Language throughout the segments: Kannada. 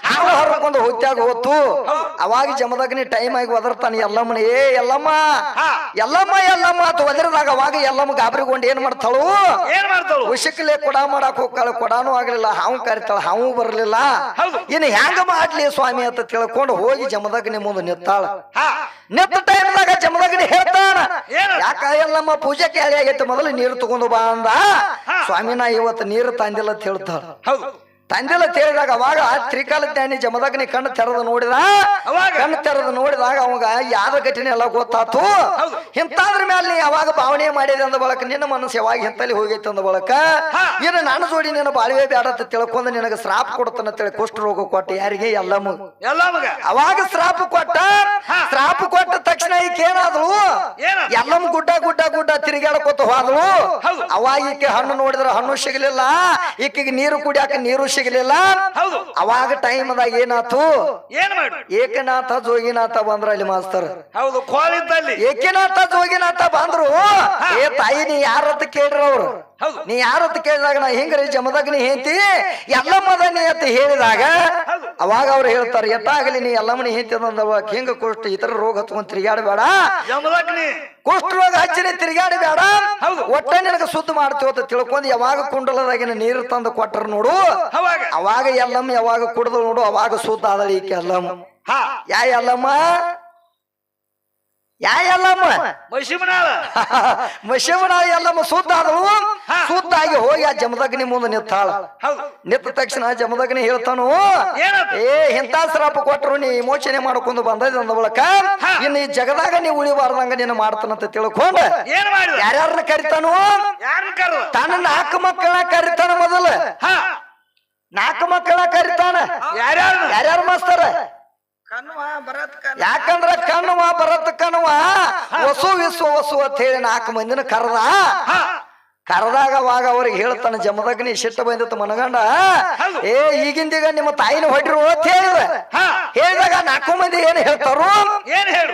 ಹಾವು ಹರ್ಕೊಂಡು ಹುತ್ಯಾಗ ಹೋತು ಅವಾಗ ಜಮದಗ್ನಿ ಟೈಮ್ ಆಗಿ ಒದರ್ತಾನೆ ಎಲ್ಲಮ್ಮನ ಎಲ್ಲಮ್ಮ ಎಲ್ಲಮ್ಮ ಎಲ್ಲಮ್ಮ ಅಂತ ಒದರಿದಾಗ ಅವಾಗ ಎಲ್ಲಮ್ಮ ಗಾಬರಿಗೊಂಡು ಏನ್ ಮಾಡ್ತಾಳು ಉಶಕ್ಲೆ ಕೊಡ ಮಾಡಾಕ್ ಹೋಗ್ತಾಳ ಕೊಡಾನು ಆಗ್ಲಿಲ್ಲ ಹಾವು ಕರಿತಾಳ ಹಾವು ಬರ್ಲಿಲ್ಲ ಇನ್ನು ಹೆಂಗ ಮಾಡ್ಲಿ ಸ್ವಾಮಿ ಅಂತ ತಿಳ್ಕೊಂಡು ಹೋಗಿ ಜಮದಗ್ನಿ ಮುಂದೆ ನಿತ್ತಾಳ ನಿತ್ತ ಟೈಮ್ದಾಗ ಜಮದಗ್ನಿ ಹೇಳ್ತಾನ ಯಾಕ ಎಲ್ಲಮ್ಮ ಪೂಜೆ ಕ್ಯಾಳಿ ಆಗೈತೆ ಮೊದಲು ನೀರು ತಗೊಂಡು ಬಾ ಅಂದ ಸ್ವಾಮಿ ನಾ ಇವತ್ತು ನೀರು ತಂದಿಲ್ಲ ಅಂತ ಹೇಳ್ತಾಳ ತಂದೆಲ್ಲ ತೇಳಿದಾಗ ಅವಾಗ ತ್ರಿಕಾಲ ಜ್ಞಾನಿ ಜಮದಗ್ನಿ ಕಣ್ಣು ತೆರೆದು ನೋಡಿದಾಗ ಅವಾಗ ಯಾರ ಘಟನೆ ಎಲ್ಲ ಗೊತ್ತಾತು ಇಂತಾದ್ರ ಮೇಲೆ ನೀ ಯಾವಾಗ ಭಾವನೆ ಮಾಡಿದೆ ಅಂದ ಬಳಕ ನಿನ್ನ ಮನಸ್ಸು ಯಾವಾಗ ಎಂತಲ್ಲಿ ಹೋಗೈತೆ ಅಂದ ಬಳಕ ಇನ್ನು ನಾನು ಜೋಡಿ ನಿನ್ನ ಬಾಳ್ವೆ ಬೇಡ ಅಂತ ತಿಳ್ಕೊಂಡು ನಿನಗೆ ಶ್ರಾಪ ಕೊಡ್ತಾನ ತಿಳಿ ಕುಷ್ಠ ರೋಗ ಕೊಟ್ಟ ಯಾರಿಗೆ ಎಲ್ಲಮ್ಮ ಅವಾಗ ಶ್ರಾಪ ಕೊಟ್ಟ ತಕ್ಷಣ ಈಕೆ ಏನಾದ್ರು ಎಲ್ಲಮ್ಮ ಗುಡ್ಡ ತಿರುಗಾಡ್ಕೊತ ಹೋದ್ರು ಅವಾಗ ಈಕೆ ಹಣ್ಣು ನೋಡಿದ್ರೆ ಹಣ್ಣು ಸಿಗಲಿಲ್ಲ ಈಕೆಗೆ ನೀರು ಕುಡಿಯಾಕ ನೀರು ಸಿಗಲಿಲ್ಲ ಅವಾಗ ಟೈಮ್ದಾಗ ಏನಾತು ಏಕನಾಥ ಜೋಗಿನಾಥ ಬಂದ್ರ ಅಲ್ಲಿ ಮಾಸ್ತರ್ ಏಕನಾಥ ಜೋಗಿನಾಥ ಬಂದ್ರು ಏ ತಾಯಿ ನೀ ಯಾರತ್ತ ಕೇಳ್ರಿ ಅವ್ರು ನೀ ಯಾರತ್ತ ಕೇಳಿದಾಗ ನಾ ಹಿಂಗ್ರಿ ಜಮದಗ್ನಿ ಹೇಂತಿ ಎಲ್ಲಮ್ಮದನಿ ಅಂತ ಹೇಳಿದಾಗ ಅವಾಗ ಅವ್ರು ಹೇಳ್ತಾರೆ ಎಟ್ಟಾಗಲಿ ನೀ ಎಲ್ಲಮ್ಮನಿ ಹೇಂತಿ ಅಂದವಾಗ ಹಿಂಗ ಕುಷ್ಠ ಇತರ ರೋಗ ಹತ್ಕೊಂಡ್ ತಿರುಗಾಡಬೇಡ ಕುಷ್ಠ ರೋಗ ಹಚ್ಚಿನಿ ತಿರುಗಾಡಬೇಡ ಒಟ್ಟ ನಿನಗ ಸುದ್ದಿ ಮಾಡ್ತೀವ ಅಂತ ತಿಳ್ಕೊಂಡು ಯಾವಾಗ ಕುಂಡಲದಾಗಿನ ನೀರು ತಂದು ಕೊಟ್ಟರು ನೋಡು ಅವಾಗ ಎಲ್ಲಮ್ಮ ಯಾವಾಗ ಕುಡ್ದು ನೋಡು ಅವಾಗ ಸುದ್ದ ಆದಳಿ ಈಕೆ ಎಲ್ಲಮ್ಮ ಎಲ್ಲಮ್ಮ ಎಲ್ಲಮ್ಮ ಮಶಿಮನಾಳ ಎಲ್ಲಮ್ಮ ಸುದ್ದ ಆದಳು ಸುದ್ದಾಗಿ ಹೋಗಿ ಆ ಜಮದಗ್ನಿ ಮುಂದೆ ನಿತ್ತಾಳ ನಿತ್ತ ತಕ್ಷಣ ಜಮದಗ್ನಿ ಹೇಳ್ತಾನು ಇಂಥ ಶ್ರಾಪ ಕೊಟ್ಟರು ನೀ ವಿಮೋಚನೆ ಮಾಡ್ಕೊಂಡು ಬಂದ ಬಳಕ ಇನ್ನು ಈ ಜಗದಾಗ ನೀ ಉಳಿಬಾರ್ದಂಗ ನೀನು ಮಾಡ್ತಾನಂತ ತಿಳ್ಕೊಂಡ ಯಾರ್ಯಾರನ್ನ ಕರಿತಾನು ತನ್ನ 4 ಮಕ್ಕಳ ಕರಿತಾನ ಮೊದಲು 4 ಮಕ್ಕಳ ಕರಿತಾನ ಯಾರ್ಯಾರು ಮಾಸ್ತರ ಯಾಕಂದ್ರ ಕಣ್ಣುವ ಬರತ್ ಕಣ್ಣುವ ವಸು ವಿಶ್ವ ವಸು ಅಂತ ಹೇಳಿ 4 ಮಂದಿನ ಕರೆದಾಗ ಅವಾಗ ಅವ್ರಿಗೆ ಹೇಳ್ತಾನೆ ಜಮದಗ್ನಿ ಸಿಟ್ಟು ಬಂದಿತ್ತು ಮನಗಂಡ ಈಗಿಂದೀಗ ನಿಮ್ಮ ತಾಯಿನ ಹೊಡಿರು ಅಂತ ಹೇಳಿದಾಗ 4 ಮಂದಿ ಏನ್ ಹೇಳ್ತಾರು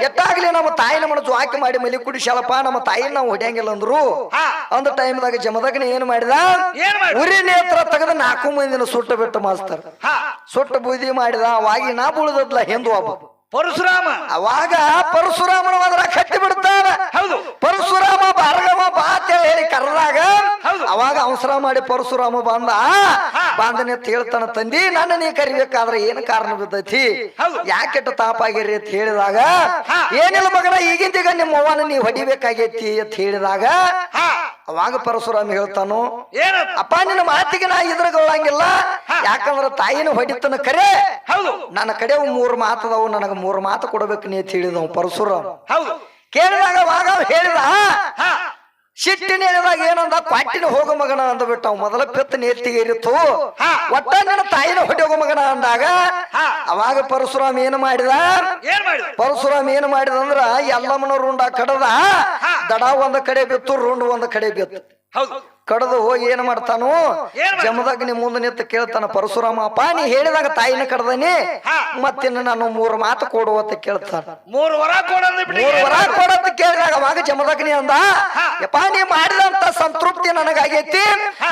ಎಟ್ಟಾಗ್ಲಿ ನಮ್ಮ ತಾಯಿ ನಮ್ಮನ್ನ ಜೋಕಿ ಮಾಡಿ ಮಲಿ ಕುಡಿಸಲಪ್ಪ ನಮ್ಮ ತಾಯಿನ ನಾವು ಹೊಡ್ಯಂಗಿಲ್ಲ ಅಂದ್ರು ಅಂದ ಟೈಮ್ದಾಗ ಜಮದಗ್ನಿ ಏನ್ ಮಾಡಿದ ಉರಿ ನೇತ್ರ ತೆಗೆದ 4 ಮಂದಿನ ಸುಟ್ಟು ಬಿಟ್ಟು ಮಾಸ್ತರ್ ಸುಟ್ಟು ಬೂದಿ ಮಾಡಿದ ಅವಾಗಿ ನಾ ಬುಳಿದದ್ಲ ಹಿಂದೂ ಒಬ್ಬ ಪರಶುರಾಮ ಅವಾಗ ಪರಶುರಾಮನ ಹೋದ್ರ ಕಟ್ಟಿ ಬಿಡ್ತಾನ ಪರಶುರಾಮ ಭಾರ್ಗವ ಬಾ ಅಂತ ಹೇಳಿ ಕರೆದಾಗ ಅವಾಗ ಅವಸರ ಮಾಡಿ ಪರಶುರಾಮ ಬಂದನೆ ಅಂತ ಹೇಳ್ತಾನ ತಂದಿ ನನ್ನ ನೀ ಕರಿಬೇಕಾದ್ರೆ ಏನ್ ಕಾರಣ ಬಿದ್ದೈತಿ ಯಾಕೆಟ್ಟು ತಾಪಾಗಿರಿ ಅಂತ ಹೇಳಿದಾಗ ಏನಿಲ್ಲ ಮಗನ ಈಗಿಂದೀಗ ನಿಮ್ಮ ಅವ್ವನ ನೀ ಹೊಡಿಬೇಕಾಗೈತಿ ಅಂತ ಹೇಳಿದಾಗ ಅವಾಗ ಪರಶುರಾಮ ಹೇಳ್ತಾನು ಅಪ್ಪ ನಿನ್ನ ಮಾತಿಗೆ ನಾ ಇದ್ರಗೊಳ್ಳಂಗಿಲ್ಲ ಯಾಕಂದ್ರ ತಾಯಿನ ಹೊಡಿತನ ಕರೆ ನನ್ನ ಕಡೆ 3 ಮಾತದವು ನನಗ 3 ಮಾತು ಕೊಡ್ಬೇಕು ನೀ ಅಂತ ಹೇಳಿದವು ಪರಶುರಾಮ ಕೇಳಿದಾಗ ಅವಾಗ ಹೇಳಿದ ಸಿಟ್ಟಿನ ಹೇಳಿದಾಗ ಏನಂದ ಕ್ವಾಟಿನ ಹೋಗೋ ಮಗನ ಅಂದ್ಬಿಟ್ಟ ಮೊದಲ ಪೆತ್ತ ನೇತಿಗೆ ಇರಿತು ಒಟ್ಟ ನನ್ನ ತಾಯಿನ ಹೊಡೆಯೋಗ ಮಗನ ಅಂದಾಗ ಅವಾಗ ಪರಶುರಾಮ ಏನು ಮಾಡಿದ ಅಂದ್ರ ಎಲ್ಲಮ್ಮನ ರುಂಡ ಕಡದ ದಡ ಒಂದ್ ಕಡೆ ಬಿತ್ತು ರುಂಡ್ ಒಂದ್ ಕಡೆ ಬಿತ್ತು ಕಡದು ಹೋಗಿ ಏನ್ ಮಾಡ್ತಾನು ಜಮದಗ್ನಿ ಮುಂದೆ ನಿಂತು ಕೇಳ್ತಾನ ಪರಶುರಾಮ ಅಪ್ಪ ನೀ ಹೇಳಿದಾಗ ತಾಯಿನ ಕಡ್ದನಿ ಮತ್ತಿನ್ನು ನಾನು 3 ಮಾತು ಕೊಡುವಂತ ಕೇಳ್ತಾನ 3 ವರ ಕೊಡಂತ ಕೇಳಿದಾಗ ಅವಾಗ ಜಮದಗ್ನಿ ಅಂದ ಯಪ್ಪ ನೀ ಮಾಡಿದಂತ ಸಂತೃಪ್ತಿ ನನಗಾಗೈತಿ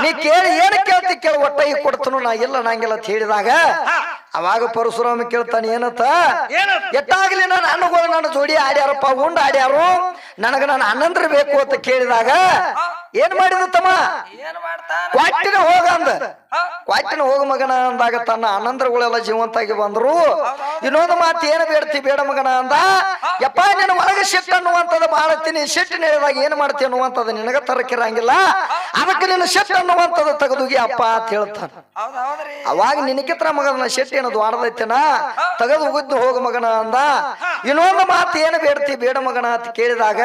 ನೀ ಕೇಳಿ ಏನ್ ಕೇಳ್ತಿ ಕೇಳಿ ಒಟ್ಟ ಈಗ ಕೊಡ್ತನು ನಾ ಇಲ್ಲ ನಂಗಿಲ್ಲ ಅಂತ ಹೇಳಿದಾಗ ಅವಾಗ ಪರಶುರಾಮ ಕೇಳ್ತಾನೆ ಏನತ್ತ ಎಟ್ಟಾಗ್ಲಿ ನನ್ನ ಅಣ್ಣಗಳು ನನ್ನ ಜೋಡಿ ಆಡ್ಯಾರಪ್ಪ ಉಂಡ್ ಆಡ್ಯಾರು ನನಗ ನನ್ನ ಅಣ್ಣಂದ್ರ ಬೇಕು ಅಂತ ಕೇಳಿದಾಗ ಏನ್ ಮಾಡಿದ ತಮ್ಮ ಕ್ವಾಟಿನ ಹೋಗ ಮಗನ ಅಂದಾಗ ತನ್ನ ಅಣ್ಣಂದ್ರಗಳೆಲ್ಲ ಜೀವಂತಾಗಿ ಬಂದ್ರು ಇನ್ನೊಂದು ಮಾತು ಏನು ಬೇಡ್ತಿ ಬೇಡ ಮಗನ ಅಂದ ಯಪ್ಪ ನಿನ್ನ ಒಳಗೆ ಸಿಟ್ಟು ಅನ್ನುವಂಥದ್ದು ಮಾಡತ್ತೀನಿ ಸಿಟ್ಟು ಹೇಳಿದಾಗ ಏನ್ ಮಾಡ್ತೀನಿ ಅನ್ನುವಂಥದ್ದು ನಿನಗ ತರಕಿರಂಗಿಲ್ಲ ಅದಕ್ಕೆ ನಿನ್ನ ಸಿಟ್ಟು ಅನ್ನುವಂಥದ್ದು ತೆಗೆದುಗಿ ಅಪ್ಪ ಅಂತ ಹೇಳ್ತಾನ ಅವಾಗ ನಿನಕಿತ್ರ ಮಗನ ಸಿಟ್ಟು ಏನದು ಆಡದೈತೇನ ತೆಗೆದು ಉಗಿದ್ದು ಹೋಗ ಮಗನ ಅಂದ ಇನ್ನೊಂದು ಮಾತು ಏನು ಬೇಡ್ತಿ ಬೇಡ ಮಗನ ಅಂತ ಕೇಳಿದಾಗ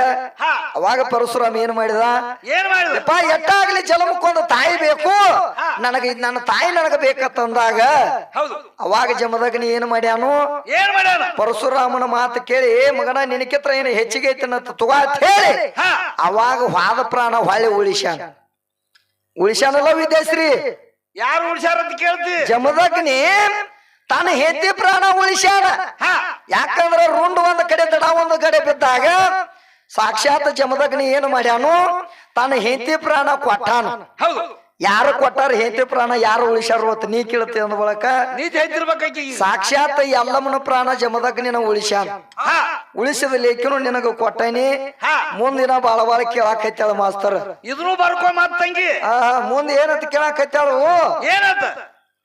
ಅವಾಗ ಪರಶುರಾಮ ಏನ್ ಮಾಡಿದ ಯಪ್ಪ ಎಟ್ಟಾಗ್ಲಿ ಜಲಮಕ್ಕೊಂದು ತಾಯಿ ಬೇಕು ನನ್ನ ತಾಯಿ ನನಗ ಬೇಕಂತಂದಾಗ ಅವಾಗ ಜಮದಗ್ನಿ ಏನ್ ಮಾಡ್ಯಾನು ಪರಶುರಾಮನ ಮಾತು ಕೇಳಿ ಮಗನ ನಿನಕಿತ್ರ ಏನು ಹೆಚ್ಚಿಗೆ ಐತನಂತ ತಗೋ ಅಂತ ಹೇಳಿ ಅವಾಗ ವಾದ ಪ್ರಾಣ ಹೊಳ್ಳಿ ಉಳಿಸ್ಯಾನಲ್ಲ ವಿದ್ಯಾಶ್ರೀ ಯಾರು ಉಳಿಸ್ಯಾರಂತ ಕೇಳ್ತಿ ಜಮದಗ್ನಿ ತಾನ ಹೆತ್ತಿ ಪ್ರಾಣ ಉಳಿಸ್ಯಾನ ಯಾಕಂದ್ರ ರುಂಡ್ ಒಂದ್ ಕಡೆ ದಡ ಒಂದ್ ಕಡೆ ಬಿದ್ದಾಗ ಸಾಕ್ಷಾತ್ ಜಮದಗ್ನಿ ಏನು ಮಾಡ್ಯಾನು ತಾನ ಹೆಂಡತಿ ಪ್ರಾಣ ಕೊಟ್ಟಾನ ಯಾರು ಕೊಟ್ಟಾರ ಹೇತಿ ಪ್ರಾಣ ಯಾರು ಉಳಿಸ್ಯಾರ ಅಂತ ನೀ ಕೇಳ್ತಿ ಅಂದ ಬಳಕ ನೀ ಹೇಳ್ತಿರ್ಬೇಕಾಕಿ ಸಾಕ್ಷಾತ್ ಎಲ್ಲಮ್ಮನ ಪ್ರಾಣ ಜಮದಾಗ ನಿನ ಉಳಿಸ್ಯಾನ ಉಳಿಸಿದ ಲೇಖನು ನಿನಗ ಕೊಟ್ಟನಿ ಮುಂದಿನ ಬಾಳ ಬಾಳ ಕೇಳಾಕೈತಾಳ ಮಾಸ್ತರ್ ಇದನ್ನು ಬರ್ಕೊ ಮತ್ತಂಗಿ ಮುಂದ್ ಏನಂತ ಕೇಳಾಕೈತಾಳು ಏನಂತ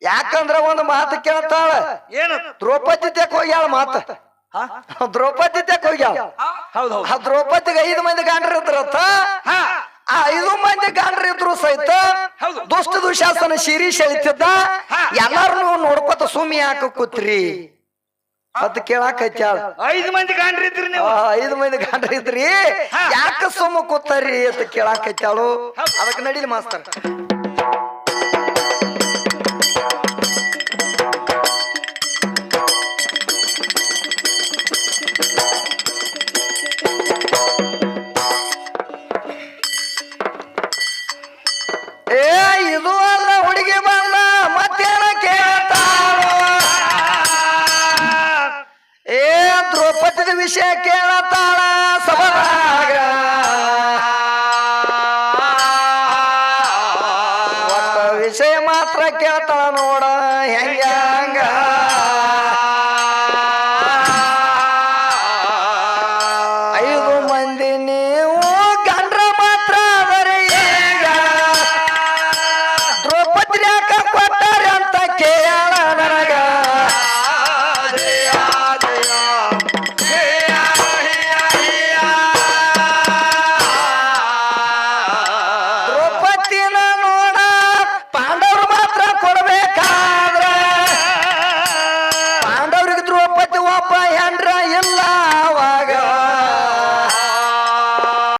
ಯಾಕಂದ್ರ ಒಂದು ಮಾತು ಕೇಳ್ತಾಳ ಏನಂತ ದ್ರೌಪದಿ ತೆಕ್ ಹೋಗ್ಯಾಳ ಮಾತ ದ್ರೌಪದಿ ತೆಕ್ ಹೋಗ್ಯಾಳ ಹೌದು ಆ ದ್ರೌಪದಿಗೆ 5 ಮಂದಿ ಗಂಡ್ರ ಇದ್ರತ್ತ ಆ 5 ಮಂದಿ ಗಂಡ್ರ ಇದ್ರು ಸಹಿತ ದುಷ್ಟ ದುಶಾಸನ ಶಿರೀಶ್ ಹೇಳ್ತಿದ್ದ ಎಲ್ಲಾರು ನೋಡ್ಕೊತ ಸುಮ್ಮಿ ಯಾಕ ಕೂತ್ರಿ ಅದ್ ಕೇಳಾಕೈತ್ಯಾಳ 5 ಮಂದಿ ಗಂಡ್ರಿದ್ರಿ ನೀವು 5 ಮಂದಿ ಗಂಡ್ರ ಇದ್ರಿ ಯಾಕ ಸುಮ್ಮ ಕೂತಾರಿ ಅಂತ ಕೇಳಾಕೈತ್ಯಾಳು ಅದಕ್ಕೆ ನಡೀಲಿ ಮಾಸ್ತರ್ ಇದು ಅಲ್ಲ ಹುಡುಗಿ ಬಂದ ಮತ್ತೇನ ಕೇಳ್ತಾಳು ದ್ರೌಪದಿದ ವಿಷಯ ಕೇಳತಾಳ ಸಭಾಗ ಒಟ್ಟ ವಿಷಯ ಮಾತ್ರ ಕೇಳ್ತಾಳ ನೋಡ ಹೆಂಗ